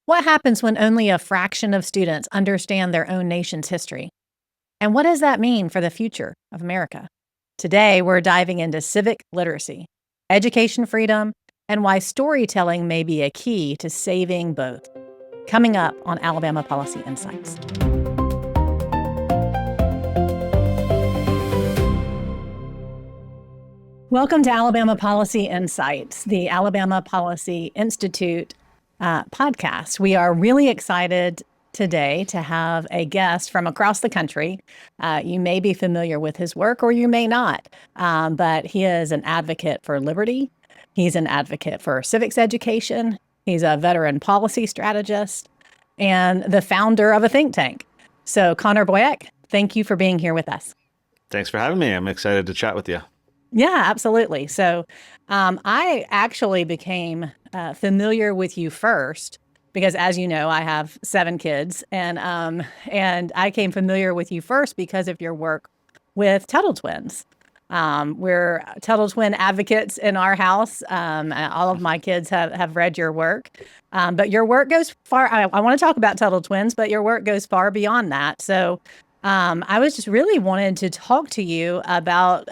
What happens when only a fraction of students understand their own nation's history? And what does that mean for the future of America? Today, we're diving into civic literacy, education freedom, and why storytelling may be a key to saving both. Coming up on Alabama Policy Insights. Welcome to Alabama Policy Insights, the Alabama Policy Institute podcast. We are really excited today to have a guest from across the country. You may be familiar with his work or you may not, but he is an advocate for liberty. He's an advocate for civics education. He's a veteran policy strategist and the founder of a think tank. So Connor Boyack, thank you for being here with us. Thanks for having me. I'm excited to chat with you. Yeah, absolutely. So I actually became familiar with you first because, as you know, I have 7 kids, and I came familiar with you first because of your work with Tuttle Twins. We're Tuttle Twin advocates in our house. All of my kids have read your work, but your work goes far. I want to talk about Tuttle Twins, but your work goes far beyond that. So I was just really wanted to talk to you about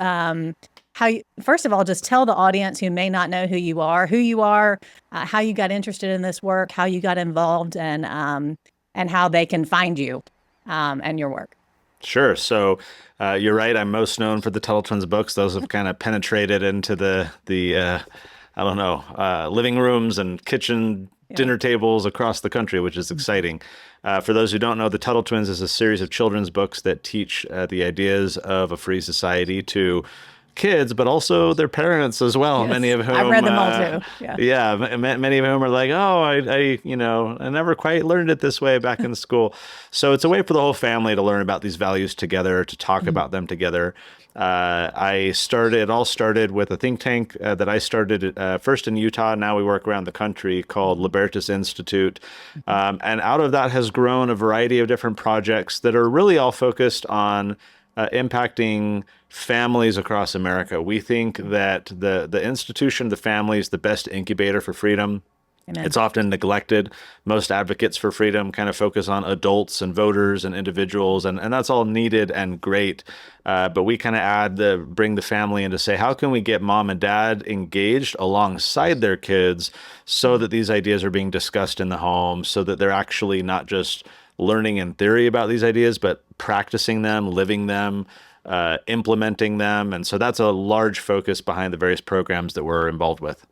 how you, first of all, just tell the audience who may not know who you are, how you got interested in this work, how you got involved, and how they can find you and your work. Sure. So you're right. I'm most known for the Tuttle Twins books. Those have kind of penetrated into the living rooms and kitchen dinner tables across the country, which is exciting. For those who don't know, the Tuttle Twins is a series of children's books that teach the ideas of a free society to kids, but also their parents as well. Yes. Many of whom I've read them all too. Many of whom are like, oh, I never quite learned it this way back in school. So it's a way for the whole family to learn about these values together, to talk about them together. It all started with a think tank that I started first in Utah. Now we work around the country, called Libertas Institute. And out of that has grown a variety of different projects that are really all focused on impacting families across America. We think that the institution, the family, is the best incubator for freedom. Amen. It's often neglected. Most advocates for freedom kind of focus on adults and voters and individuals, and that's all needed and great. But we kind of bring the family in to say, how can we get mom and dad engaged alongside their kids so that these ideas are being discussed in the home, so that they're actually not just learning in theory about these ideas, but practicing them, living them, implementing them. And so that's a large focus behind the various programs that we're involved with.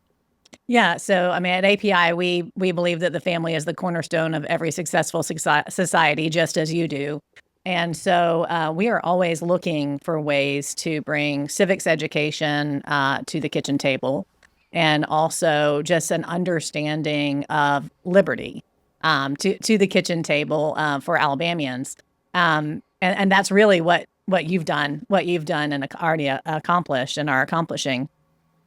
Yeah. So, I mean, at API, we believe that the family is the cornerstone of every successful society, just as you do. And so we are always looking for ways to bring civics education to the kitchen table, and also just an understanding of liberty to the kitchen table for Alabamians. And that's really what you've done and already accomplished and are accomplishing.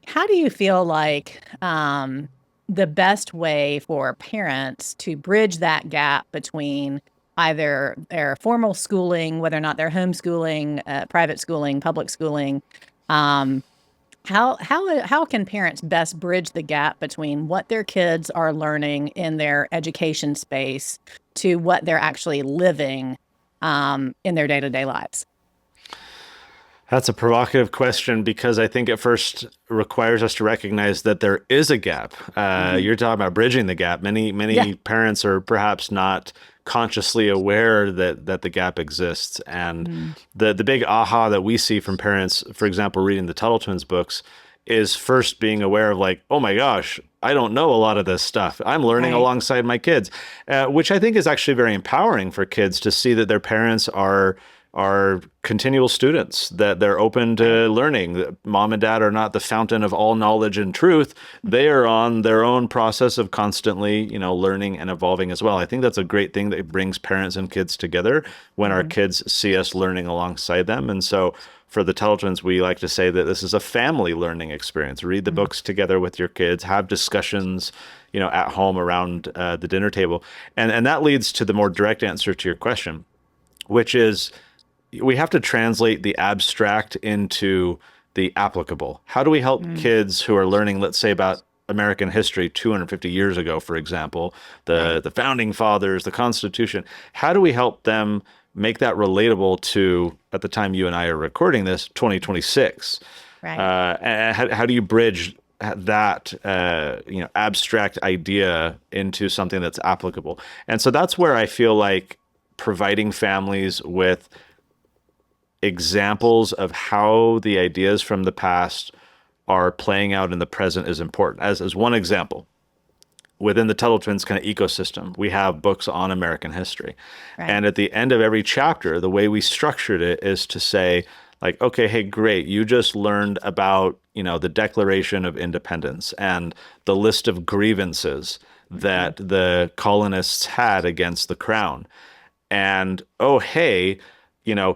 How do you feel like the best way for parents to bridge that gap between either their formal schooling, whether or not they're homeschooling, private schooling, public schooling, how can parents best bridge the gap between what their kids are learning in their education space to what they're actually living in their day-to-day lives? That's a provocative question because I think it first requires us to recognize that there is a gap. You're talking about bridging the gap. Many parents are perhaps not consciously aware that the gap exists. And the big aha that we see from parents, for example, reading the Tuttle Twins books, is first being aware of like, oh my gosh, I don't know a lot of this stuff. I'm learning alongside my kids, which I think is actually very empowering for kids to see that their parents are continual students, that they're open to learning, that mom and dad are not the fountain of all knowledge and truth. They are on their own process of constantly, learning and evolving as well. I think that's a great thing that brings parents and kids together when our kids see us learning alongside them. And so for the Tuttle Twins, we like to say that this is a family learning experience. Read the books together with your kids, have discussions, at home around the dinner table. And that leads to the more direct answer to your question, which is, we have to translate the abstract into the applicable. How do we help kids who are learning, let's say, about American history 250 years ago, for example, the founding fathers, the Constitution. How do we help them make that relatable to, at the time you and I are recording this, 2026? Right. And how do you bridge that abstract idea into something that's applicable? And so that's where I feel like providing families with examples of how the ideas from the past are playing out in the present is important. As one example, within the Tuttle Twins kind of ecosystem, we have books on American history. Right. And at the end of every chapter, the way we structured it is to say, like, okay, hey, great, you just learned about, the Declaration of Independence and the list of grievances that the colonists had against the crown. And, oh, hey,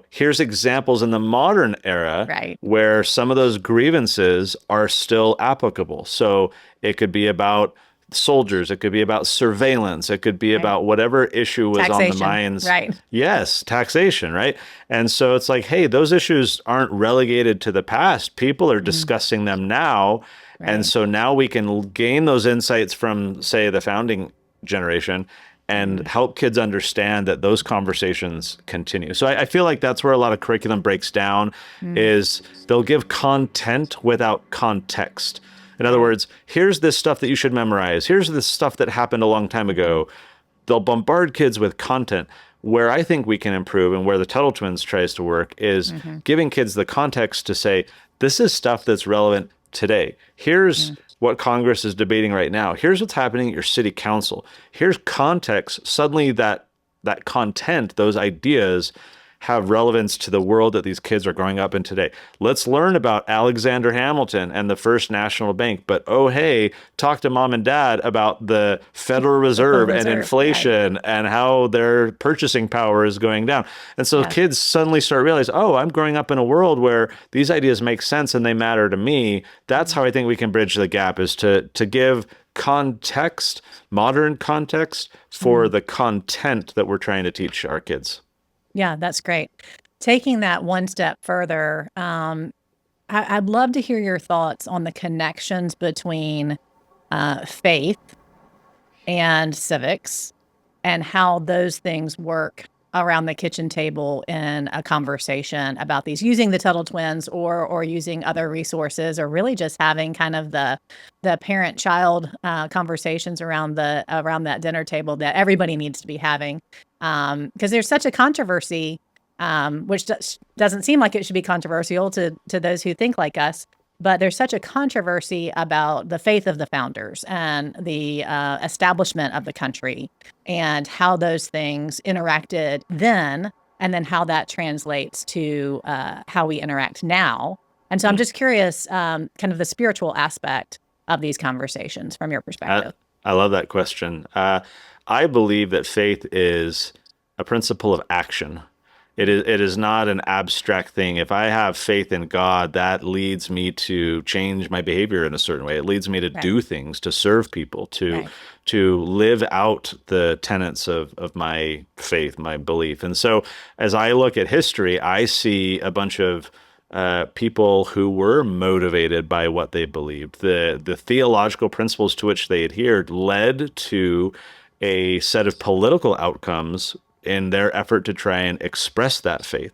here's examples in the modern era Right. where some of those grievances are still applicable. So it could be about soldiers, it could be about surveillance, it could be about whatever issue was on the Taxation. minds. Right. Yes, taxation, right? And so it's like, hey, those issues aren't relegated to the past. People are discussing them now. Right. And so now we can gain those insights from, say, the founding generation and help kids understand that those conversations continue. So I feel like that's where a lot of curriculum breaks down, is they'll give content without context. In other words, here's this stuff that you should memorize. Here's this stuff that happened a long time ago. They'll bombard kids with content. Where I think we can improve, and where the Tuttle Twins tries to work, is giving kids the context to say, this is stuff that's relevant today. Here's what Congress is debating right now. Here's what's happening at your city council. Here's context. Suddenly that content, those ideas, have relevance to the world that these kids are growing up in today. Let's learn about Alexander Hamilton and the First National Bank, but oh, hey, talk to mom and dad about the Federal Reserve and inflation and how their purchasing power is going down. And so kids suddenly start realizing, oh, I'm growing up in a world where these ideas make sense and they matter to me. That's how I think we can bridge the gap, is to give context, modern context, for the content that we're trying to teach our kids. Yeah, that's great. Taking that one step further, I'd love to hear your thoughts on the connections between faith and civics, and how those things work around the kitchen table in a conversation about these, using the Tuttle Twins or using other resources, or really just having kind of the parent-child conversations around that dinner table that everybody needs to be having. Because there's such a controversy, which doesn't seem like it should be controversial to those who think like us, but there's such a controversy about the faith of the founders and the establishment of the country, and how those things interacted then, and then how that translates to how we interact now. And so I'm just curious, kind of the spiritual aspect of these conversations from your perspective. I love that question. I believe that faith is a principle of action. It is not an abstract thing. If I have faith in God, that leads me to change my behavior in a certain way. It leads me to do things, to serve people, to live out the tenets of my faith, my belief. And so as I look at history, I see a bunch of people who were motivated by what they believed. The theological principles to which they adhered led to a set of political outcomes in their effort to try and express that faith.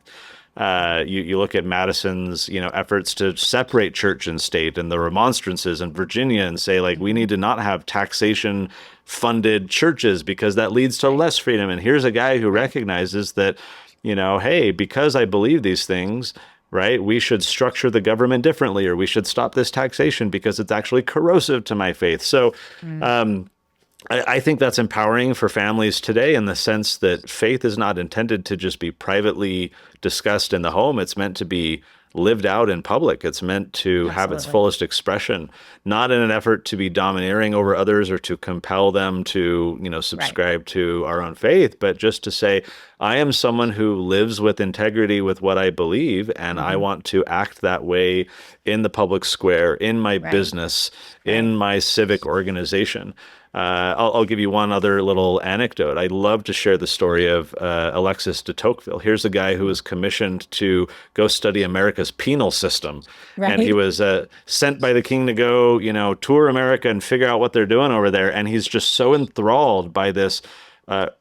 You look at Madison's, efforts to separate church and state, and the remonstrances in Virginia, and say, like, we need to not have taxation funded churches because that leads to less freedom. And here's a guy who recognizes that, hey, because I believe these things, right, we should structure the government differently, or we should stop this taxation because it's actually corrosive to my faith. So, I think that's empowering for families today, in the sense that faith is not intended to just be privately discussed in the home. It's meant to be lived out in public. It's meant to have its fullest expression, not in an effort to be domineering over others or to compel them to, subscribe to our own faith, but just to say, I am someone who lives with integrity with what I believe, and I want to act that way in the public square, in my business, in my civic organization. I'll give you one other little anecdote. I love to share the story of Alexis de Tocqueville. Here's a guy who was commissioned to go study America's penal system. And he Right. was sent by the king to go, tour America and figure out what they're doing over there. And he's just so enthralled by this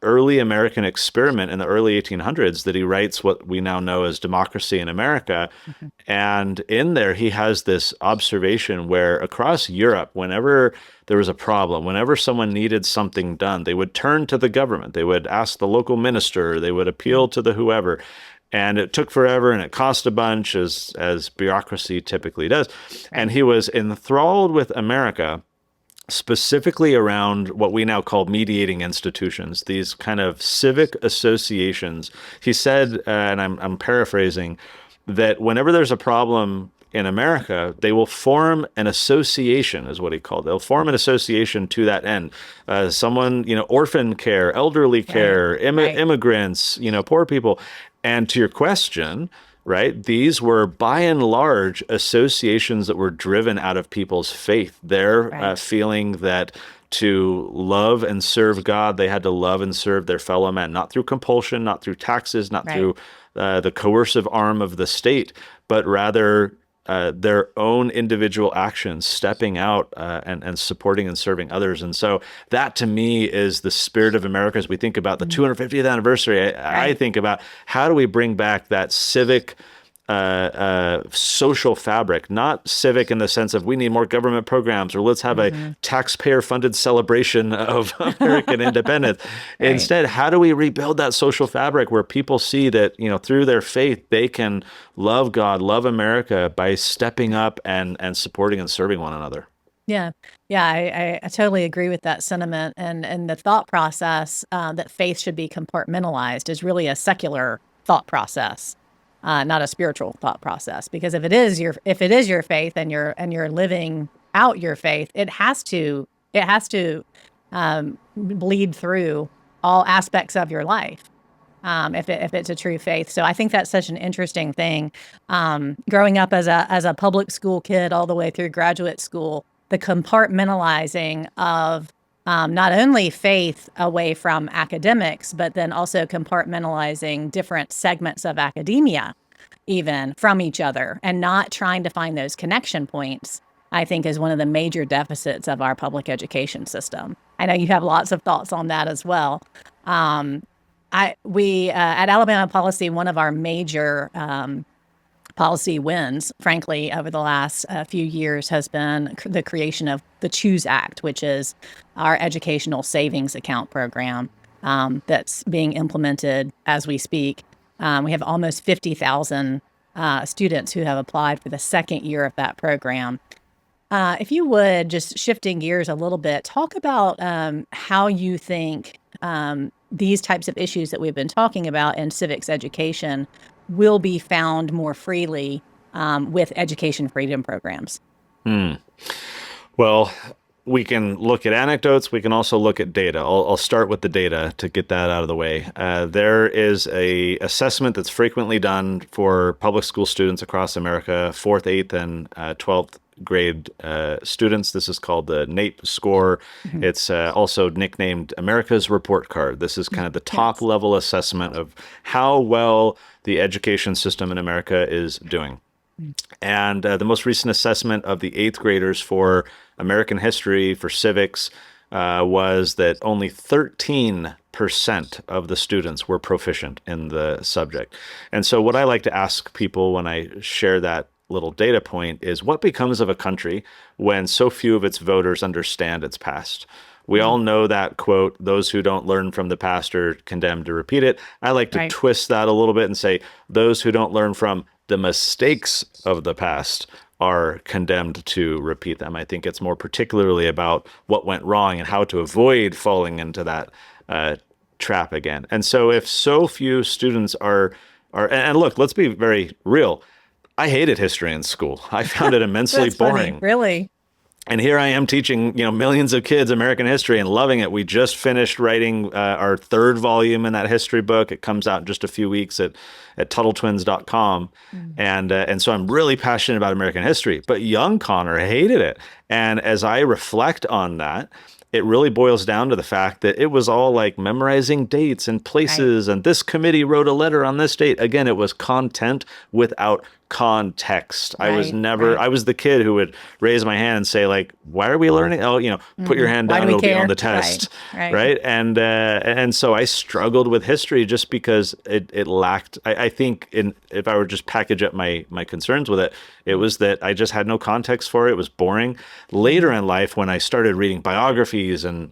early American experiment in the early 1800s that he writes what we now know as Democracy in America. And in there, he has this observation where across Europe, whenever there was a problem, whenever someone needed something done, they would turn to the government. They would ask the local minister, they would appeal to the whoever. And it took forever and it cost a bunch, as bureaucracy typically does. And he was enthralled with America, specifically around what we now call mediating institutions, these kind of civic associations. He said, and I'm paraphrasing, that whenever there's a problem in America, they will form an association, is what he called it. They'll form an association to that end. Someone, orphan care, elderly care, immigrants, poor people. And to your question, right, these were by and large associations that were driven out of people's faith. Their feeling that to love and serve God, they had to love and serve their fellow man, not through compulsion, not through taxes, not through the coercive arm of the state, but rather their own individual actions, stepping out and supporting and serving others. And so that to me is the spirit of America. As we think about the 250th anniversary, I think about how do we bring back that civic social fabric, not civic in the sense of we need more government programs or let's have a taxpayer-funded celebration of American independence. Instead, how do we rebuild that social fabric where people see that, through their faith, they can love God, love America by stepping up and supporting and serving one another? Yeah. Yeah, I totally agree with that sentiment. And the thought process that faith should be compartmentalized is really a secular thought process. Not a spiritual thought process, because if it is your faith and you're living out your faith, it has to bleed through all aspects of your life. If it's a true faith. So I think that's such an interesting thing. Growing up as a public school kid all the way through graduate school, the compartmentalizing of not only faith away from academics, but then also compartmentalizing different segments of academia, even from each other, and not trying to find those connection points, I think is one of the major deficits of our public education system. I know you have lots of thoughts on that as well. We at Alabama Policy, one of our major policy wins, frankly, over the last few years has been the creation of the CHOOSE Act, which is our educational savings account program that's being implemented as we speak. We have almost 50,000 students who have applied for the second year of that program. If you would, just shifting gears a little bit, talk about how you think these types of issues that we've been talking about in civics education will be found more freely with education freedom programs. Well, we can look at anecdotes. We can also look at data. I'll start with the data to get that out of the way. There is a assessment that's frequently done for public school students across America, 4th, 8th, and 12th grade students. This is called the NAEP score. It's also nicknamed America's Report Card. This is kind of the top level assessment of how well the education system in America is doing. And the most recent assessment of the 8th graders for American history, for civics, was that only 13% of the students were proficient in the subject. And so what I like to ask people when I share that little data point is, what becomes of a country when so few of its voters understand its past? We all know that quote, those who don't learn from the past are condemned to repeat it. I like to twist that a little bit and say, those who don't learn from the mistakes of the past are condemned to repeat them. I think it's more particularly about what went wrong and how to avoid falling into that trap again. And so if so few students are, and look, let's be very real. I hated history in school. I found it immensely boring. Funny, really. And here I am teaching, millions of kids American history and loving it. We just finished writing our 3rd volume in that history book. It comes out in just a few weeks at TuttleTwins.com. And so I'm really passionate about American history. But young Connor hated it. And as I reflect on that, it really boils down to the fact that it was all like memorizing dates and Right. places, and this committee wrote a letter on this date. Again, it was content without context. Right. Right. I was the kid who would raise my hand and say, like, why are we learning? Oh, put your hand Why down, do we it'll be on care? the Right. test. Right. Right. And so I struggled with history just because it lacked, I think if I were just package up my concerns with it, it was that I just had no context for it. It was boring. Later Mhm. in life, when I started reading biographies and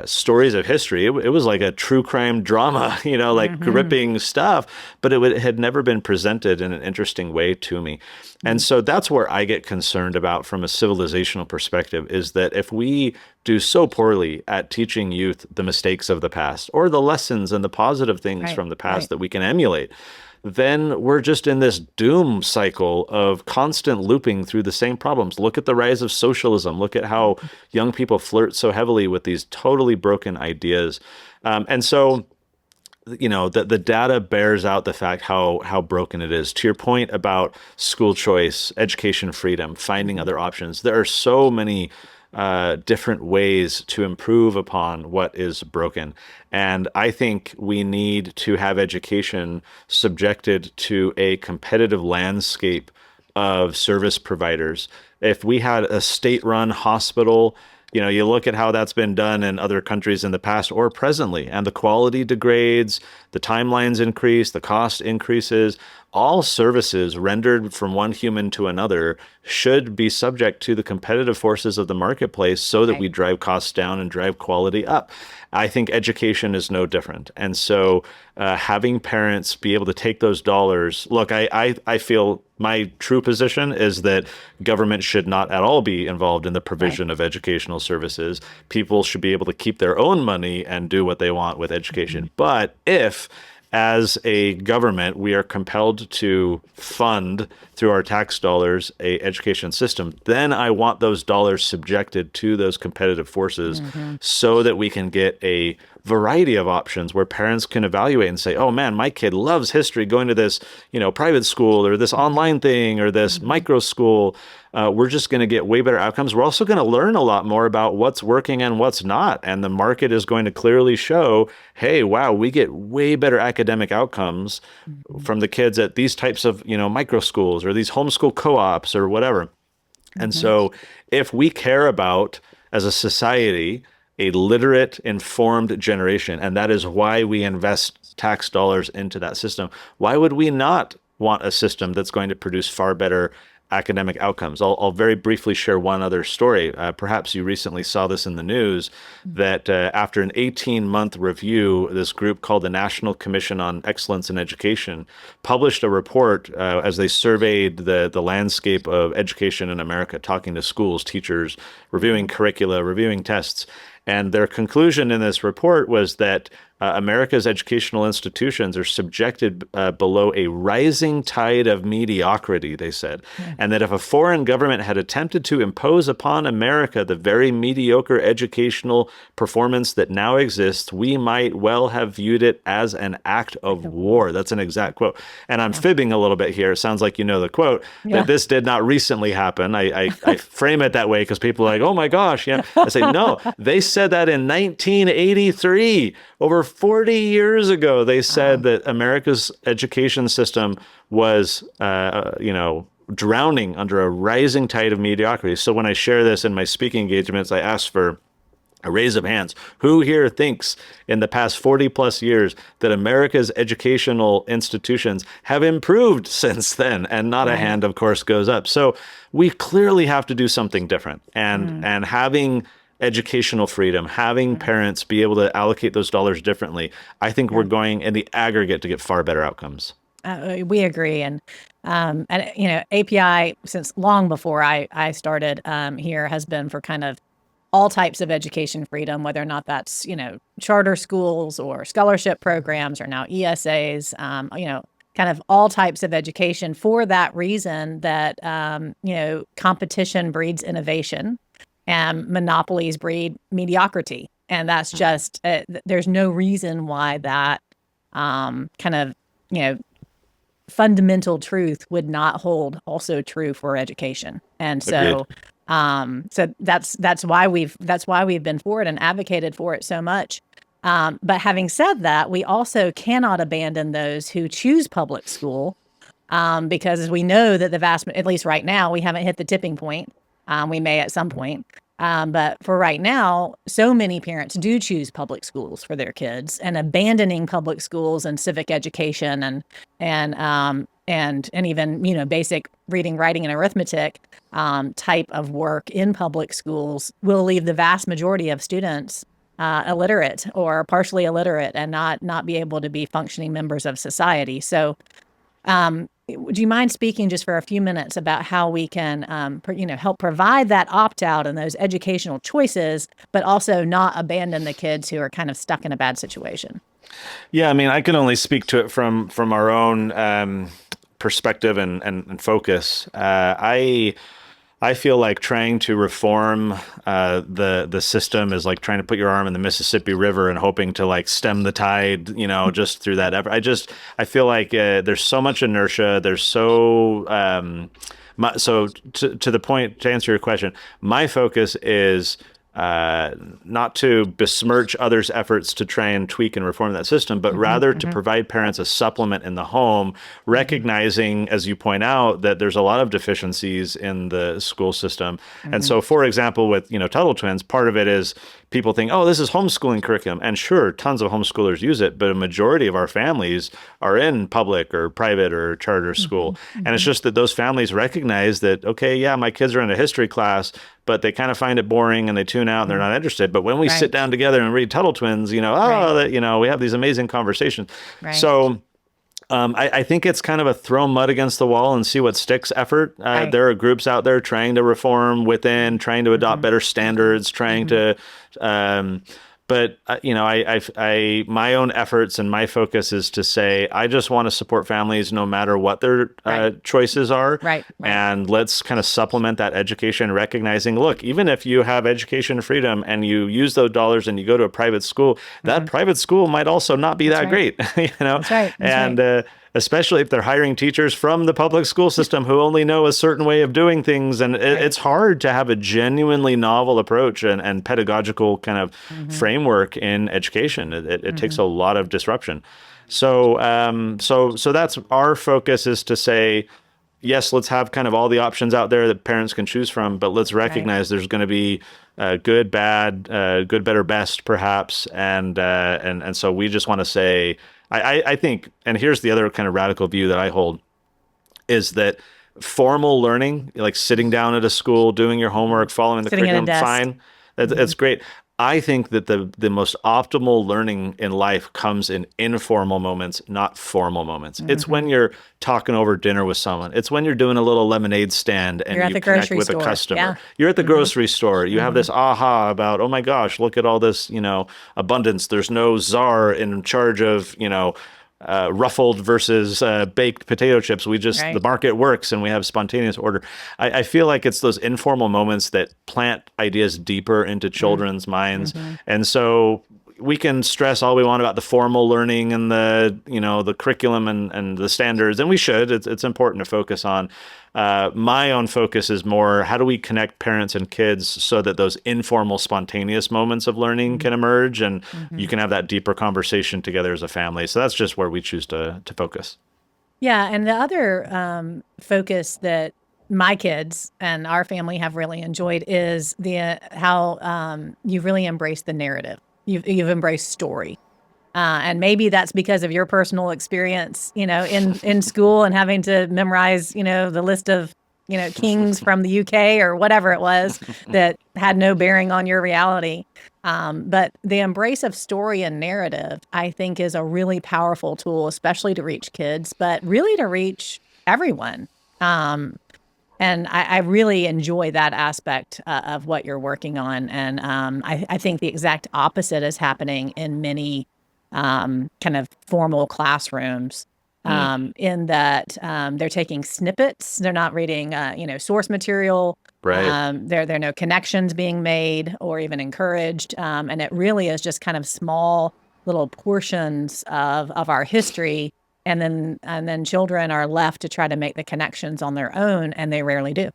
stories of history, it was like a true crime drama, like Mhm. gripping stuff, but it had never been presented in an interesting way to me. And Mhm. so that's where I get concerned about from a civilizational perspective, is that if we do so poorly at teaching youth the mistakes of the past or the lessons and the positive things Right. from the past Right. that we can emulate, then we're just in this doom cycle of constant looping through the same problems. Look at the rise of socialism. Look at how young people flirt so heavily with these totally broken ideas. And so, the data bears out the fact how broken it is. To your point about school choice, education freedom, finding Mhm. other options, there are so many different ways to improve upon what is broken. And I think we need to have education subjected to a competitive landscape of service providers. If we had a state-run hospital, you look at how that's been done in other countries in the past or presently, and the quality degrades, the timelines increase, the cost increases. All services rendered from one human to another should be subject to the competitive forces of the marketplace so that Right. we drive costs down and drive quality up. I think education is no different. And so having parents be able to take those dollars, look, I feel my true position is that government should not at all be involved in the Right. provision of educational services. People should be able to keep their own money and do what they want with education. But if as a government, we are compelled to fund through our tax dollars a education system, then I want those dollars subjected to those competitive forces Mhm. so that we can get a variety of options where parents can evaluate and say, oh man, my kid loves history, going to this, private school or this Mhm. online thing or this Mhm. micro school. We're just going to get way better outcomes. We're also going to learn a lot more about what's working and what's not. And the market is going to clearly show, hey, wow, we get way better academic outcomes Mhm. from the kids at these types of, micro schools or these homeschool co-ops or whatever. And Mhm. so if we care about, as a society, a literate, informed generation, and that is why we invest tax dollars into that system, why would we not want a system that's going to produce far better academic outcomes? I'll very briefly share one other story. Perhaps you recently saw this in the news that after an 18-month review, this group called the National Commission on Excellence in Education published a report as they surveyed the landscape of education in America, talking to schools, teachers, reviewing Mhm. curricula, reviewing tests. And their conclusion in this report was that America's educational institutions are subjected below a rising tide of mediocrity, they said. Yeah. And that if a foreign government had attempted to impose upon America the very mediocre educational performance that now exists, we might well have viewed it as an act Act of of war. war. That's an exact quote. And I'm Yeah. fibbing a little bit here. It sounds like you know the quote, that Yeah. this did not recently happen. I frame it that way because people are like, oh my gosh. Yeah. I say, no, they said that in 1983, over 40 years ago. They said Wow. that America's education system was, drowning under a rising tide of mediocrity. So when I share this in my speaking engagements, I ask for a raise of hands. Who here thinks in the past 40 plus years that America's educational institutions have improved since then? And not a Right. hand, of course, goes up. So we clearly have to do something different. And Mm. and having educational freedom, having Mm. parents be able to allocate those dollars differently, I think we're Yeah. going in the aggregate to get far better outcomes. We agree, and API since long before I started here has been for kind of all types of education freedom, whether or not that's charter schools or scholarship programs or now ESAs, kind of all types of education for that reason that competition breeds innovation and monopolies breed mediocrity, and that's just there's no reason why that kind of you know fundamental truth would not hold also true for education. And Agreed. so So that's why we've been for it and advocated for it so much. But having said that, we also cannot abandon those who choose public school, because we know that at least right now, we haven't hit the tipping point. We may at some point. But for right now, so many parents do choose public schools for their kids, and abandoning public schools and civic education and even, basic reading, writing, and arithmetic type of work in public schools will leave the vast majority of students illiterate or partially illiterate and not be able to be functioning members of society. So would you mind speaking just for a few minutes about how we can, help provide that opt-out and those educational choices, but also not abandon the kids who are kind of stuck in a bad situation? Yeah, I mean, I can only speak to it from our own perspective and focus. I feel like trying to reform the system is like trying to put your arm in the Mississippi River and hoping to like stem the tide, just through that effort. I feel like there's so much inertia. There's so to the point, to answer your question, my focus is not to besmirch others' efforts to try and tweak and reform that system, but rather to provide parents a supplement in the home, recognizing, as you point out, that there's a lot of deficiencies in the school system. And so, for example, with, Tuttle Twins, part of it is people think, oh, this is homeschooling curriculum. And sure, tons of homeschoolers use it, but a majority of our families are in public or private or charter school. And it's just that those families recognize that, okay, yeah, my kids are in a history class, but they kind of find it boring and they tune out and they're not interested. But when we sit down together and read Tuttle Twins, we have these amazing conversations. Right. So I think it's kind of a throw mud against the wall and see what sticks effort. There are groups out there trying to reform within, trying to adopt better standards, trying to, but my own efforts and my focus is to say, I just want to support families no matter what their choices are. Right. And let's kind of supplement that education, recognizing, look, even if you have education freedom and you use those dollars and you go to a private school, that private school might also not be that great, That's right. And especially if they're hiring teachers from the public school system who only know a certain way of doing things. And it's hard to have a genuinely novel approach and pedagogical kind of framework in education. It takes a lot of disruption. So that's our focus, is to say, yes, let's have kind of all the options out there that parents can choose from, but let's recognize there's going to be good, bad, good, better, best, perhaps. And so we just want to say, I think, and here's the other kind of radical view that I hold, is that formal learning, like sitting down at a school, doing your homework, following the curriculum, fine. That's great. I think that the most optimal learning in life comes in informal moments, not formal moments. It's when you're talking over dinner with someone. It's when you're doing a little lemonade stand and you connect with a customer. Yeah. You're at the grocery store. You have this aha about, oh my gosh, look at all this, abundance. There's no czar in charge of, ruffled versus baked potato chips. The market works and we have spontaneous order. I feel like it's those informal moments that plant ideas deeper into children's minds. And so we can stress all we want about the formal learning and the curriculum and the standards, and we should. It's important to focus on. My own focus is more, how do we connect parents and kids so that those informal, spontaneous moments of learning can emerge, and you can have that deeper conversation together as a family. So that's just where we choose to focus. Yeah, and the other focus that my kids and our family have really enjoyed is how you've really embraced the narrative. You've embraced story. And maybe that's because of your personal experience, in school and having to memorize, the list of, kings from the UK or whatever it was that had no bearing on your reality. But the embrace of story and narrative, I think, is a really powerful tool, especially to reach kids, but really to reach everyone. And I really enjoy that aspect of what you're working on. And I think the exact opposite is happening in many kind of formal classrooms, in that they're taking snippets. They're not reading, source material. Right. There are no connections being made or even encouraged. And it really is just kind of small little portions of our history. And then children are left to try to make the connections on their own, and they rarely do.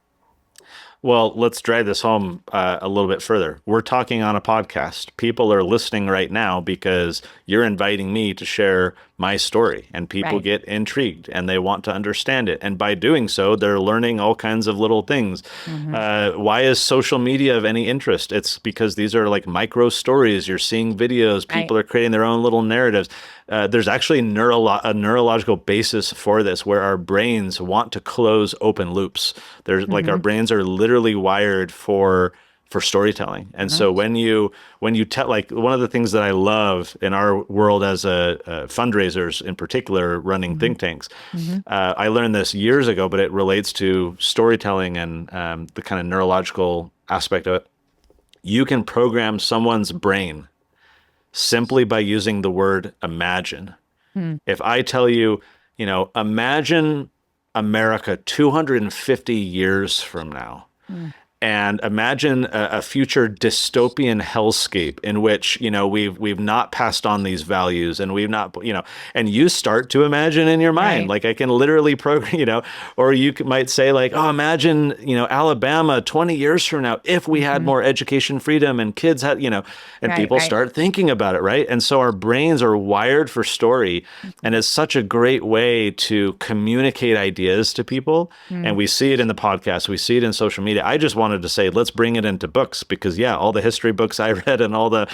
Well, let's drive this home a little bit further. We're talking on a podcast. People are listening right now because you're inviting me to share my story, and people Right. get intrigued and they want to understand it. And by doing so, they're learning all kinds of little things. Hmm. Why is social media of any interest? It's because these are like micro stories. You're seeing videos. Right. People are creating their own little narratives. There's actually a neurological basis for this, where our brains want to close open loops. There's like our Hmm. brains are literally wired for storytelling. And so when you tell, like, one of the things that I love in our world as fundraisers in particular, running Hmm. think tanks, Hmm. I learned this years ago, but it relates to storytelling and the kind of neurological aspect of it. You can program someone's brain simply by using the word imagine. Hmm. If I tell you, imagine America 250 years from now, Hmm. and imagine a future dystopian hellscape in which we've not passed on these values, and we've not, and you start to imagine in your mind, Right. like, I can literally program, or you might say, like, oh, imagine Alabama 20 years from now, if we had Hmm. more education freedom and kids had, and Right. people Right. start thinking about it, right? And so our brains are wired for story, and it's such a great way to communicate ideas to people. Hmm. And we see it in the podcast, we see it in social media. I just wanted to say, let's bring it into books, because all the history books I read and all the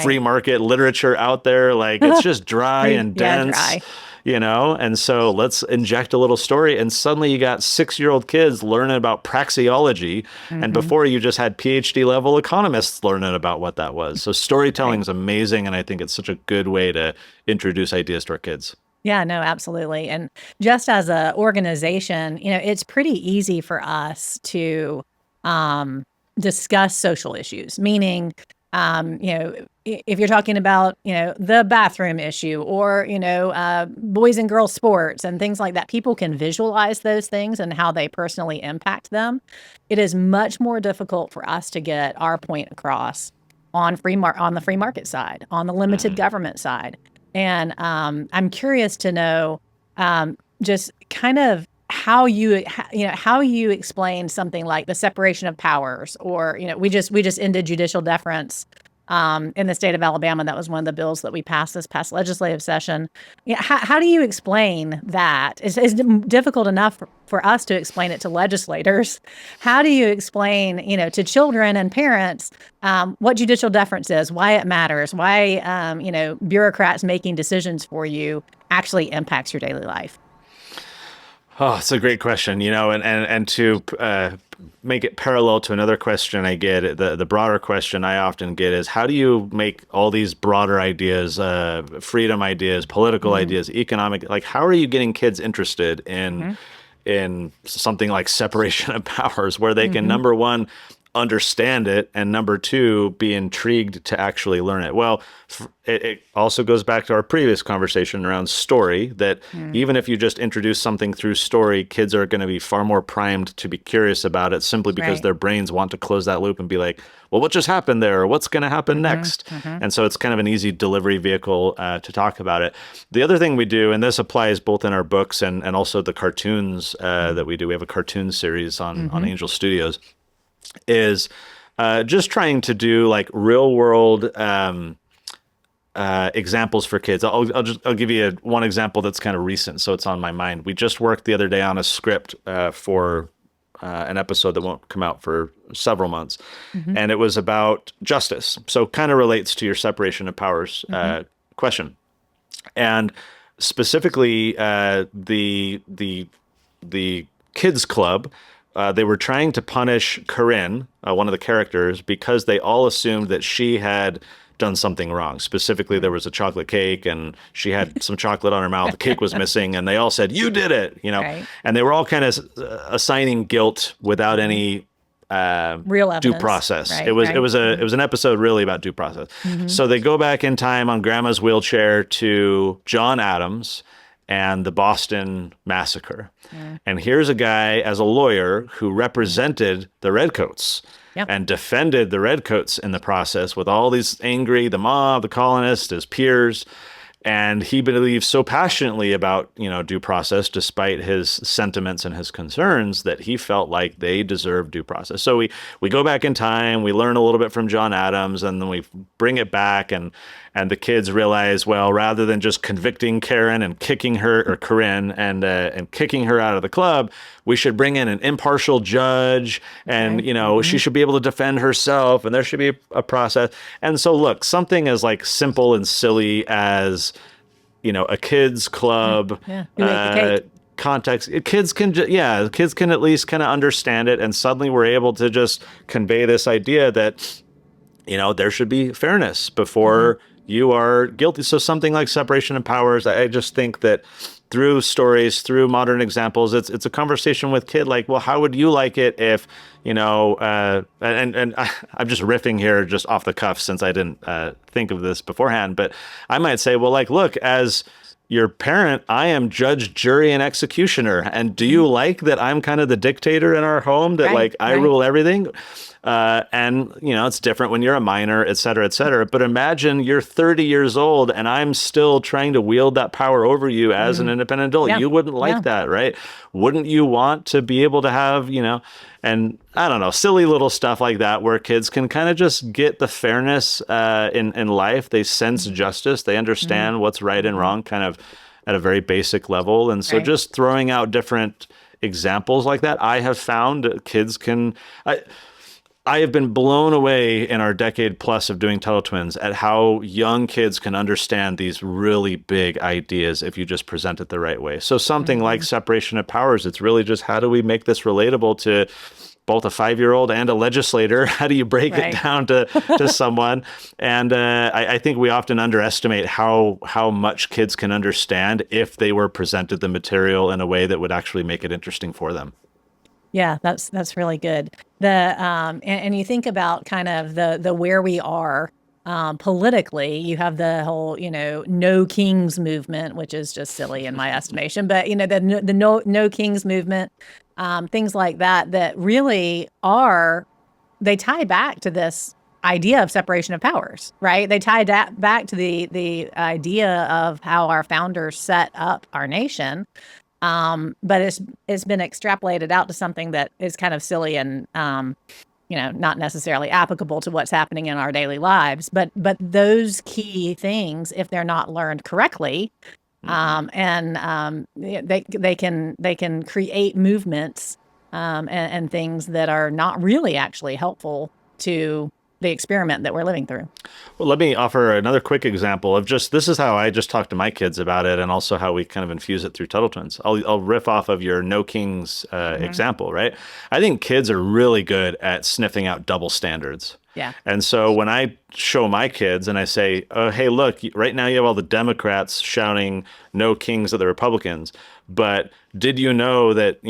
free Right. market literature out there, like, it's just dry and Yeah. dense, Dry. and so let's inject a little story, and suddenly you got 6-year-old kids learning about praxeology, and Hmm. before you just had PhD level economists learning about what that was. So storytelling Right. is amazing, and I think it's such a good way to introduce ideas to our kids. Yeah, no, absolutely. And just as a organization, it's pretty easy for us to um, discuss social issues, meaning, if you're talking about, the bathroom issue or, boys and girls sports and things like that, people can visualize those things and how they personally impact them. It is much more difficult for us to get our point across on on the free market side, on the limited Mhm. government side. And I'm curious to know, just kind of how you explain something like the separation of powers, or we just ended judicial deference in the state of Alabama. That was one of the bills that we passed this past legislative session. How do you explain that? It's difficult enough for us to explain it to legislators. How do you explain, to children and parents, what judicial deference is, why it matters, why, bureaucrats making decisions for you actually impacts your daily life? Oh, it's a great question, and to make it parallel to another question I get, the broader question I often get is, how do you make all these broader ideas, freedom ideas, political Hmm. ideas, economic, like, how are you getting kids interested Hmm. in something like separation of powers, where they can, Hmm. number one, understand it, and number two, be intrigued to actually learn it? Well, it also goes back to our previous conversation around story, that even if you just introduce something through story, kids are going to be far more primed to be curious about it, simply because Right. their brains want to close that loop and be like, well, what just happened there? Or what's going to happen Hmm. next? Hmm. And so it's kind of an easy delivery vehicle to talk about it. The other thing we do, and this applies both in our books and also the cartoons that we do, we have a cartoon series on Hmm. Angel Studios, is just trying to do like real world examples for kids. I'll give you one example that's kind of recent, so it's on my mind. We just worked the other day on a script for an episode that won't come out for several months, Hmm. and it was about justice. So kind of relates to your separation of powers Hmm. question, and specifically the kids club. They were trying to punish Corinne, one of the characters, because they all assumed that she had done something wrong. Specifically, there was a chocolate cake, and she had some chocolate on her mouth. The cake was missing, and they all said, "You did it," Right. And they were all kind of assigning guilt without any Real due evidence. process. It Right. was it Right. was a it was an episode really about due process. Hmm. So they go back in time on Grandma's wheelchair to John Adams and the Boston Massacre. Yeah. And here's a guy as a lawyer who represented the Redcoats Yeah. and defended the Redcoats in the process, with all these angry, the mob, the colonists, his peers. And he believes so passionately about, due process, despite his sentiments and his concerns, that he felt like they deserve due process. So we go back in time, we learn a little bit from John Adams, and then we bring it back, and the kids realize, well, rather than just convicting Karen and kicking her, or Corinne, and kicking her out of the club, we should bring in an impartial judge, and she should be able to defend herself, and there should be a process. And so, look, something as like simple and silly as a kids club Who ate the cake? context, kids can at least kind of understand it, and suddenly we're able to just convey this idea that there should be fairness before you are guilty. So something like separation of powers, I just think that through stories, through modern examples, it's a conversation with kid, like, well, how would you like it if, and I'm just riffing here just off the cuff, since I didn't think of this beforehand, but I might say, well, like, look, as your parent, I am judge, jury, and executioner. And do you like that I'm kind of the dictator in our home, that I rule everything? And it's different when you're a minor, et cetera, et cetera. But imagine you're 30 years old and I'm still trying to wield that power over you as an independent adult. You wouldn't like that, right? Wouldn't you want to be able to have, and I don't know, silly little stuff like that, where kids can kind of just get the fairness in life. They sense justice. They understand what's right and wrong, kind of at a very basic level. And so just throwing out different examples like that, I have found that kids can... I have been blown away in our decade plus of doing Tuttle Twins at how young kids can understand these really big ideas if you just present it the right way. So something like separation of powers, it's really just, how do we make this relatable to both a 5-year-old and a legislator? How do you break it down to someone? And I think we often underestimate how much kids can understand if they were presented the material in a way that would actually make it interesting for them. Yeah, that's really good. And you think about kind of the where we are politically. You have the whole no kings movement, which is just silly in my estimation. But the no kings movement, things like that really they tie back to this idea of separation of powers, right? They tie back to the idea of how our founders set up our nation. But it's been extrapolated out to something that is kind of silly and not necessarily applicable to what's happening in our daily lives. But those key things, if they're not learned correctly, they can create movements and things that are not really actually helpful to the experiment that we're living through. Well, let me offer another quick example of this is how I just talk to my kids about it, and also how we kind of infuse it through Tuttle Twins. I'll riff off of your no kings example, right? I think kids are really good at sniffing out double standards. Yeah. And so when I show my kids and I say, oh, hey, look, right now you have all the Democrats shouting no kings at the Republicans, but did you know that,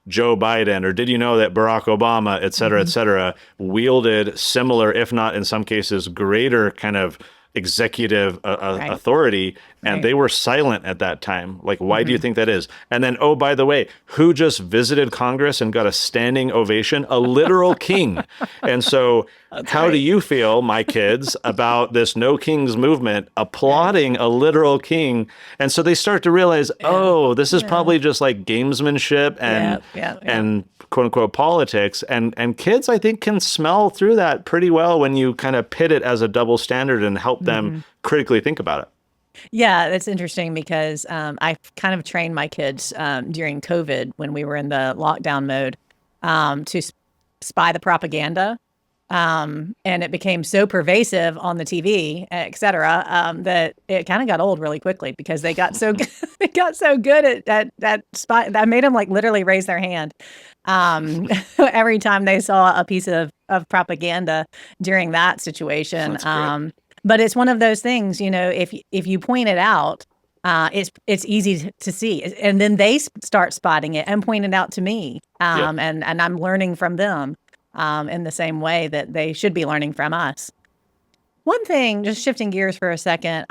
Joe Biden, or did you know that Barack Obama, et cetera, wielded similar, if not in some cases greater kind of executive authority, and they were silent at that time. Like, why do you think that is? And then, oh, by the way, who just visited Congress and got a standing ovation? A literal king. And so how do you feel, my kids, about this no kings movement applauding a literal king? And so they start to realize, oh, this is probably just like gamesmanship and quote unquote politics. And kids, I think, can smell through that pretty well when you kind of pit it as a double standard and help them critically think about it. Yeah, that's interesting because I kind of trained my kids during COVID when we were in the lockdown mode to spy the propaganda. And it became so pervasive on the TV, et cetera, that it kind of got old really quickly because they got so good, they got so good at spy. I made them like literally raise their hand every time they saw a piece of propaganda during that situation. But it's one of those things, if you point it out, it's easy to see, and then they start spotting it and point it out to me, and I'm learning from them in the same way that they should be learning from us. One thing, just shifting gears for a second,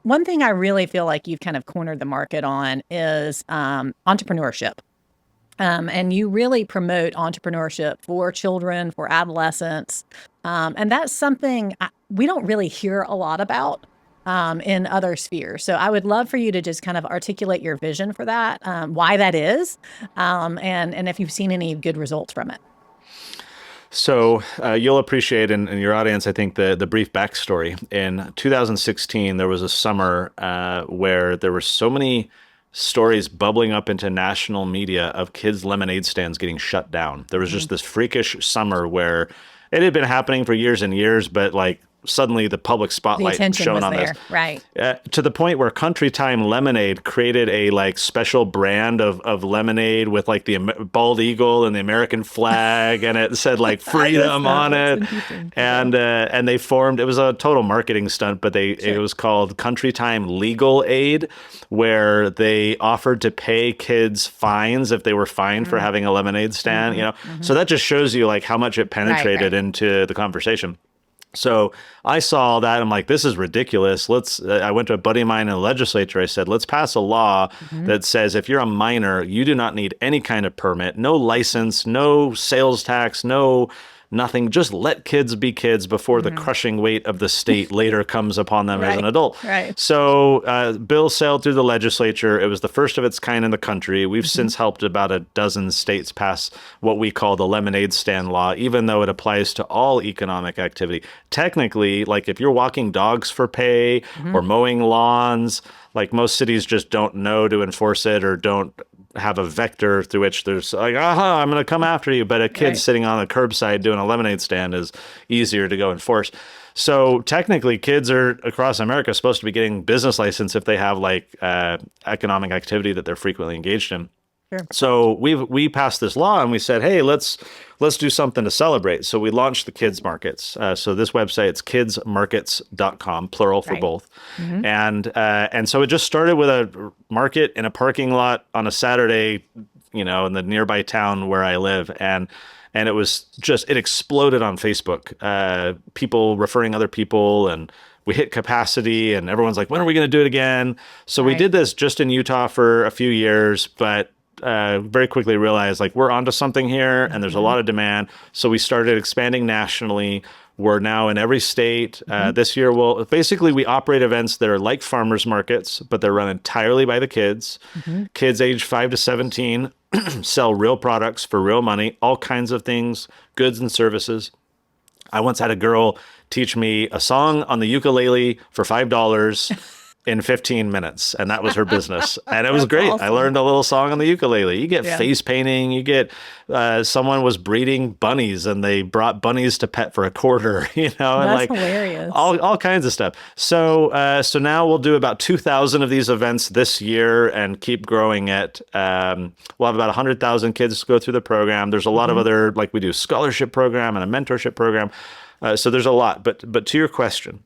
one thing I really feel like you've kind of cornered the market on is entrepreneurship. And you really promote entrepreneurship for children, for adolescents. And that's something we don't really hear a lot about. in other spheres. So I would love for you to just kind of articulate your vision for that, why that is, and if you've seen any good results from it. So you'll appreciate, in your audience, I think, the brief backstory. In 2016, there was a summer where there were so many stories bubbling up into national media of kids' lemonade stands getting shut down. There was just this freakish summer where it had been happening for years and years, but like suddenly the public spotlight shone on this. Right. To the point where Country Time Lemonade created a like special brand of lemonade with like the bald eagle and the American flag, and it said like freedom on it. And they formed, it was a total marketing stunt, but it was called Country Time Legal Aid, where they offered to pay kids fines if they were fined for having a lemonade stand, you know. So that just shows you like how much it penetrated into the conversation. So I saw that. I'm like, this is ridiculous. I went to a buddy of mine in the legislature. I said, let's pass a law that says if you're a minor, you do not need any kind of permit, no license, no sales tax, no nothing. Just let kids be kids before the crushing weight of the state later comes upon them as an adult. Right. So bill sailed through the legislature. It was the first of its kind in the country. We've since helped about a dozen states pass what we call the lemonade stand law, even though it applies to all economic activity. Technically, like if you're walking dogs for pay or mowing lawns, like most cities just don't know to enforce it or don't have a vector through which there's like, I'm going to come after you. But a kid sitting on the curbside doing a lemonade stand is easier to go enforce. So technically, kids are across America supposed to be getting business license if they have like economic activity that they're frequently engaged in. Sure. So we passed this law and we said, hey, let's do something to celebrate. So we launched the kids markets. So this website, it's kidsmarkets.com, plural for both. And so it just started with a market in a parking lot on a Saturday, you know, in the nearby town where I live. And it was just, it exploded on Facebook. People referring other people, and we hit capacity, and everyone's like, when are we going to do it again? So we did this just in Utah for a few years, but very quickly realized like we're onto something here and there's a lot of demand. So we started expanding nationally. We're now in every state. This year, we operate events that are like farmers markets, but they're run entirely by the kids. Kids age 5 to 17 sell real products for real money, all kinds of things, goods and services. I once had a girl teach me a song on the ukulele for $5 in 15 minutes, and that was her business. And it was great. Awesome. I learned a little song on the ukulele. You get face painting, you get someone was breeding bunnies and they brought bunnies to pet for $0.25, you know, and that's like hilarious. All kinds of stuff. So now we'll do about 2,000 of these events this year and keep growing it. We'll have about 100,000 kids go through the program. There's a lot of other, like we do scholarship program and a mentorship program. So there's a lot, but to your question,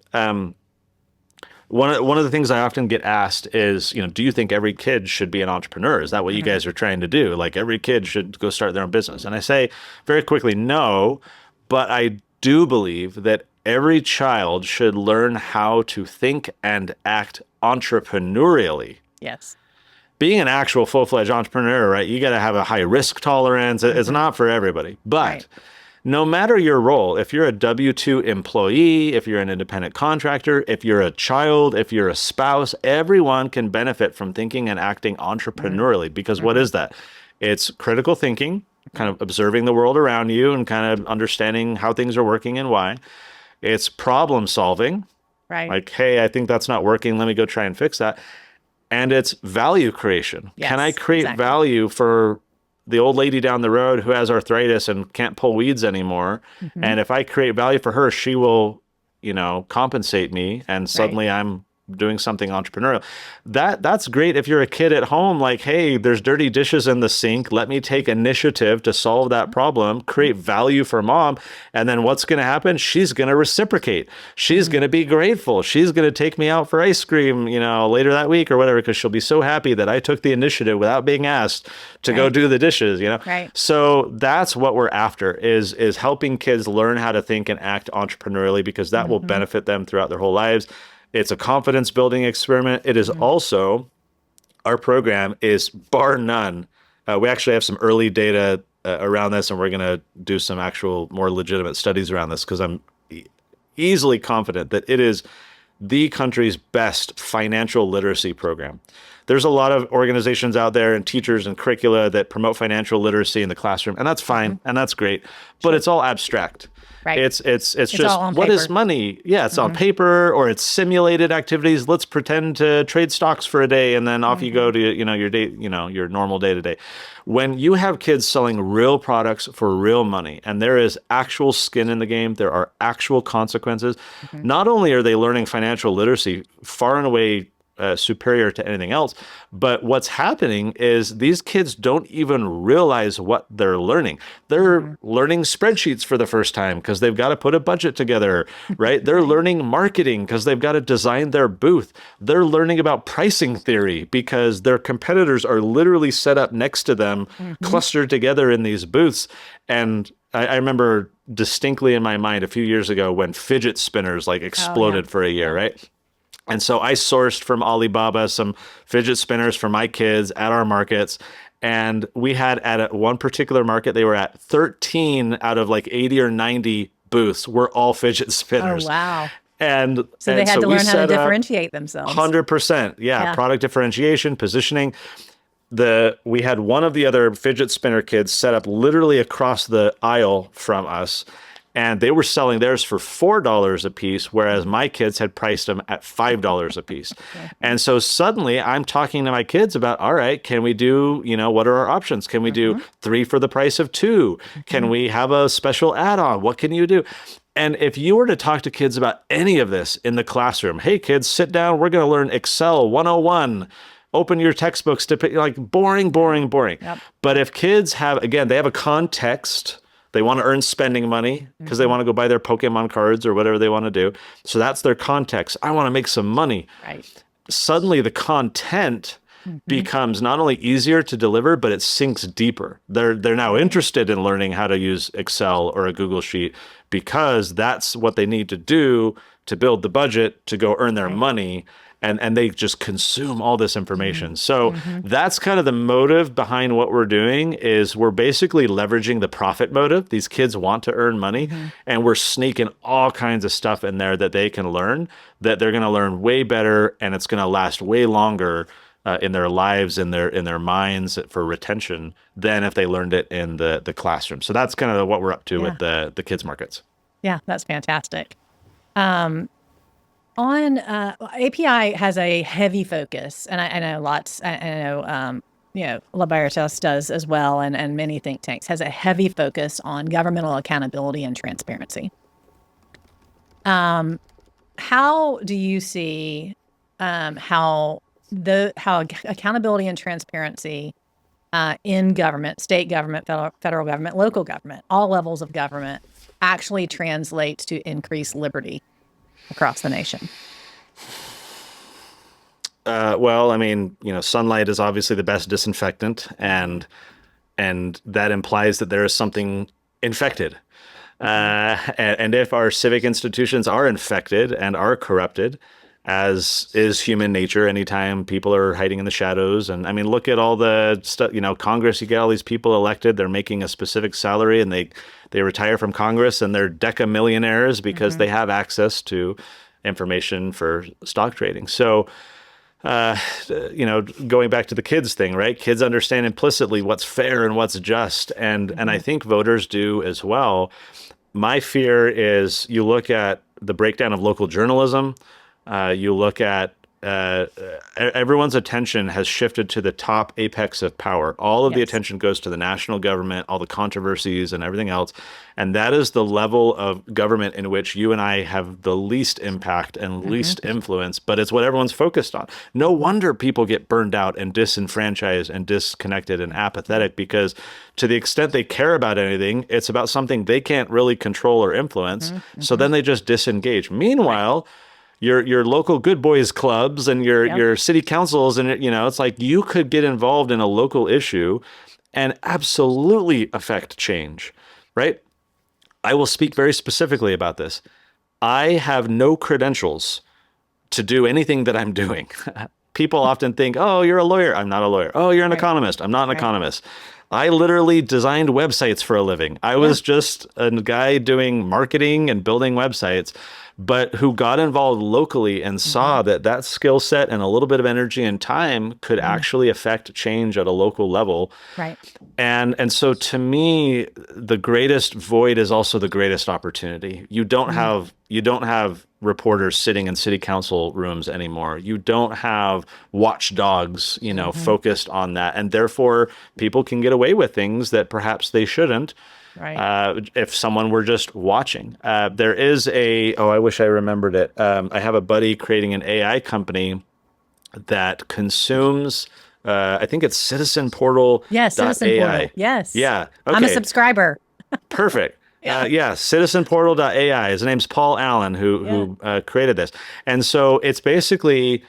one of the things I often get asked is, you know, do you think every kid should be an entrepreneur? Is that what you guys are trying to do? Like every kid should go start their own business? And I say very quickly, no, but I do believe that every child should learn how to think and act entrepreneurially. Yes. Being an actual full-fledged entrepreneur, right? You got to have a high risk tolerance. It's not for everybody, but no matter your role, if you're a W-2 employee, if you're an independent contractor, if you're a child, if you're a spouse, everyone can benefit from thinking and acting entrepreneurially. Because what is that? It's critical thinking, kind of observing the world around you and kind of understanding how things are working and why. It's problem solving. Right. Like, hey, I think that's not working. Let me go try and fix that. And it's value creation. Yes, can I create value for the old lady down the road who has arthritis and can't pull weeds anymore? And if I create value for her, she will, you know, compensate me. And suddenly I'm doing something entrepreneurial. That's great if you're a kid at home, like, hey, there's dirty dishes in the sink. Let me take initiative to solve that problem, create value for mom. And then what's going to happen? She's going to reciprocate. She's going to be grateful. She's going to take me out for ice cream, you know, later that week or whatever, because she'll be so happy that I took the initiative without being asked to go do the dishes, you know? So that's what we're after is helping kids learn how to think and act entrepreneurially, because that will benefit them throughout their whole lives. It's a confidence building experiment. It is also, our program is bar none. We actually have some early data around this, and we're going to do some actual more legitimate studies around this, because I'm easily confident that it is the country's best financial literacy program. There's a lot of organizations out there and teachers and curricula that promote financial literacy in the classroom, and that's fine and that's great, but it's all abstract. Right. It's just all on what is paper. money? Yeah, it's on paper, or it's simulated activities. Let's pretend to trade stocks for a day and then off you go to, your day, your normal day to day. When you have kids selling real products for real money and there is actual skin in the game, there are actual consequences. Not only are they learning financial literacy far and away superior to anything else. But what's happening is these kids don't even realize what they're learning. They're learning spreadsheets for the first time because they've got to put a budget together, right? They're learning marketing because they've got to design their booth. They're learning about pricing theory because their competitors are literally set up next to them, clustered together in these booths. And I remember distinctly in my mind a few years ago when fidget spinners like exploded for a year, right? And so I sourced from Alibaba some fidget spinners for my kids at our markets. And we had at one particular market, they were at 13 out of like 80 or 90 booths were all fidget spinners. Oh, wow. And so they had to learn how to differentiate themselves. 100%. Yeah. Product differentiation, positioning. We had one of the other fidget spinner kids set up literally across the aisle from us. And they were selling theirs for $4 a piece, whereas my kids had priced them at $5 a piece. And so suddenly I'm talking to my kids about, all right, can we do, what are our options? Can we do 3 for the price of 2? Can we have a special add-on? What can you do? And if you were to talk to kids about any of this in the classroom, hey, kids, sit down. We're going to learn Excel 101. Open your textbooks to like boring. Yep. But if kids they have a context. They want to earn spending money because they want to go buy their Pokemon cards or whatever they want to do. So that's their context. I want to make some money. Right. Suddenly the content becomes not only easier to deliver, but it sinks deeper. They're now interested in learning how to use Excel or a Google Sheet because that's what they need to do to build the budget to go earn their money. And they just consume all this information. So that's kind of the motive behind what we're doing is we're basically leveraging the profit motive. These kids want to earn money and we're sneaking all kinds of stuff in there that they can learn, that they're going to learn way better and it's going to last way longer in their lives, in their minds for retention than if they learned it in the classroom. So that's kind of what we're up to with the kids markets. Yeah, that's fantastic. API has a heavy focus, and I know lots. I know Libertas does as well, and many think tanks has a heavy focus on governmental accountability and transparency. How do you see how accountability and transparency in government, state government, federal government, local government, all levels of government actually translates to increased liberty across the nation? Well, I mean, sunlight is obviously the best disinfectant, and that implies that there is something infected. And if our civic institutions are infected and are corrupted, as is human nature, anytime people are hiding in the shadows. And I mean, look at all the stuff, Congress, you get all these people elected, they're making a specific salary and they retire from Congress and they're deca-millionaires because they have access to information for stock trading. So, going back to the kids thing, right? Kids understand implicitly what's fair and what's just. And I think voters do as well. My fear is you look at the breakdown of local journalism, you look at everyone's attention has shifted to the top apex of power. All of the attention goes to the national government, all the controversies and everything else. And that is the level of government in which you and I have the least impact and least influence, but it's what everyone's focused on. No wonder people get burned out and disenfranchised and disconnected and apathetic, because to the extent they care about anything, it's about something they can't really control or influence. So then they just disengage. Meanwhile, your local good boys clubs and your city councils, and it's like you could get involved in a local issue and absolutely affect change, right? I will speak very specifically about this. I have no credentials to do anything that I'm doing. people often think, oh, you're a lawyer. I'm not a lawyer. Oh, you're an economist. I'm not an economist. I literally designed websites for a living. I was just a guy doing marketing and building websites, but who got involved locally and saw that that skill set and a little bit of energy and time could actually affect change at a local level. Right. And so to me, the greatest void is also the greatest opportunity. You don't have reporters sitting in city council rooms anymore. You don't have watchdogs, focused on that. And therefore, people can get away with things that perhaps they shouldn't. Right. If someone were just watching. There is I wish I remembered it. I have a buddy creating an AI company that consumes, I think it's Citizen Portal. Yes, Citizen Portal. Yes. Yeah. Okay. I'm a subscriber. Perfect. citizenportal.ai. His name's Paul Allen, who created this. And so it's basically,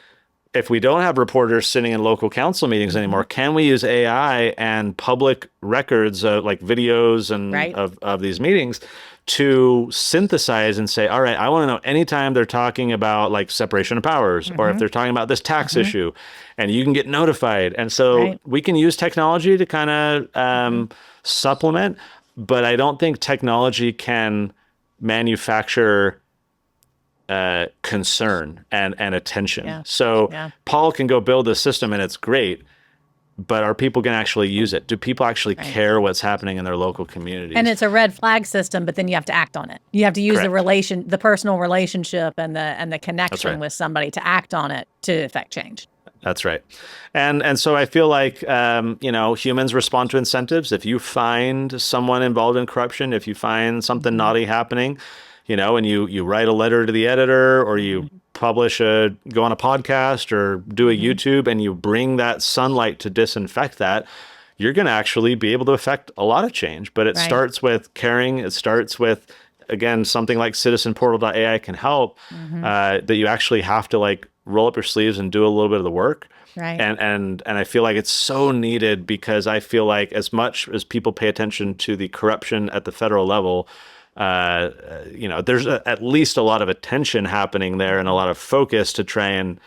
if we don't have reporters sitting in local council meetings anymore, can we use AI and public records, like videos and of these meetings, to synthesize and say, all right, I want to know anytime they're talking about like separation of powers, or if they're talking about this tax issue, and you can get notified. And so we can use technology to kind of supplement, but I don't think technology can manufacture concern and attention. Yeah. So Paul can go build a system and it's great, but are people going to actually use it? Do people actually care what's happening in their local communities? And it's a red flag system, but then you have to act on it. You have to use the personal relationship and the connection with somebody to act on it to affect change. That's right. And so I feel like, humans respond to incentives. If you find someone involved in corruption, if you find something naughty happening, and you write a letter to the editor, or you go on a podcast or do a YouTube, and you bring that sunlight to disinfect that, you're going to actually be able to affect a lot of change. But it starts with caring. It starts with, again, something like citizenportal.ai can help, that you actually have to like roll up your sleeves and do a little bit of the work. Right. And I feel like it's so needed, because I feel like as much as people pay attention to the corruption at the federal level, there's at least a lot of attention happening there and a lot of focus to try and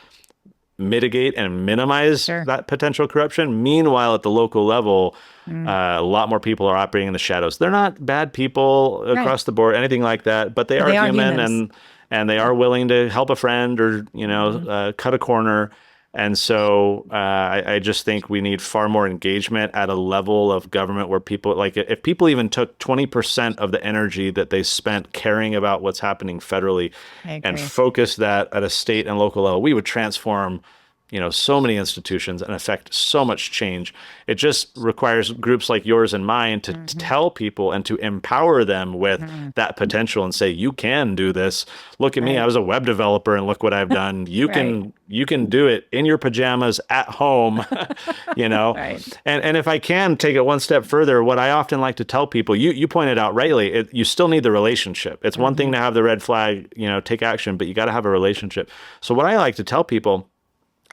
mitigate and minimize that potential corruption. Meanwhile, at the local level, a lot more people are operating in the shadows. They're not bad people across the board, anything like that, but they are human, and they are willing to help a friend or, cut a corner. And so I just think we need far more engagement at a level of government where people, like, if people even took 20% of the energy that they spent caring about what's happening federally and focus that at a state and local level, we would transform so many institutions and affect so much change. It just requires groups like yours and mine to tell people and to empower them with that potential and say, you can do this. Look at me. I was a web developer and look what I've done. You can do it in your pajamas at home, And if I can take it one step further, what I often like to tell people, you pointed out rightly, you still need the relationship. It's one thing to have the red flag, take action, but you got to have a relationship. So what I like to tell people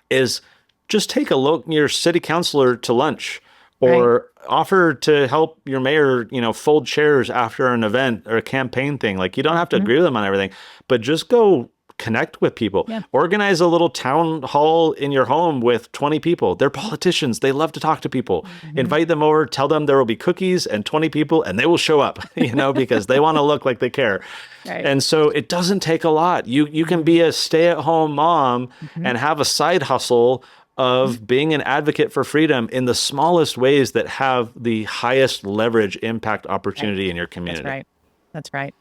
is just take your city councilor to lunch, or offer to help your mayor, fold chairs after an event or a campaign thing. Like, you don't have to agree with them on everything, but just go connect with people. Organize a little town hall in your home with 20 people. They're politicians. They love to talk to people. Invite them over, tell them there will be cookies and 20 people, and they will show up, because they want to look like they care. And so it doesn't take a lot. You can be a stay-at-home mom and have a side hustle of being an advocate for freedom in the smallest ways that have the highest leverage impact opportunity in your community. That's right.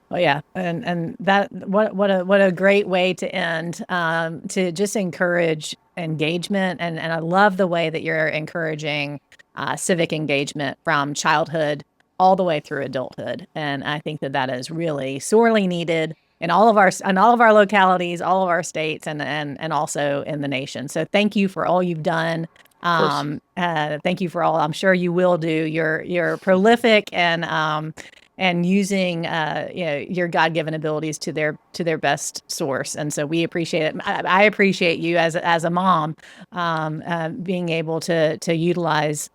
Well, yeah, and that what a great way to end, to just encourage engagement, and I love the way that you're encouraging civic engagement from childhood all the way through adulthood, and I think that is really sorely needed in all of our localities, all of our states, and also in the nation. So thank you for all you've done. Thank you for all I'm sure you will do. You're prolific and using your God-given abilities to their best source, and so we appreciate it. I appreciate you as a mom, being able to utilize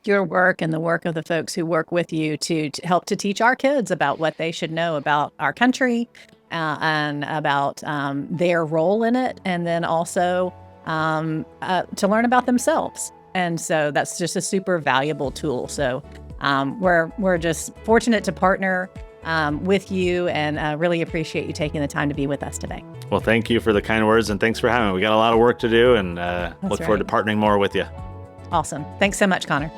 your work and the work of the folks who work with you to help to teach our kids about what they should know about our country, and about their role in it, and then also to learn about themselves. And so that's just a super valuable tool. So we're just fortunate to partner with you, and really appreciate you taking the time to be with us today. Well, thank you for the kind words, and thanks for having me. We got a lot of work to do, and look forward to partnering more with you. Awesome. Thanks so much, Connor.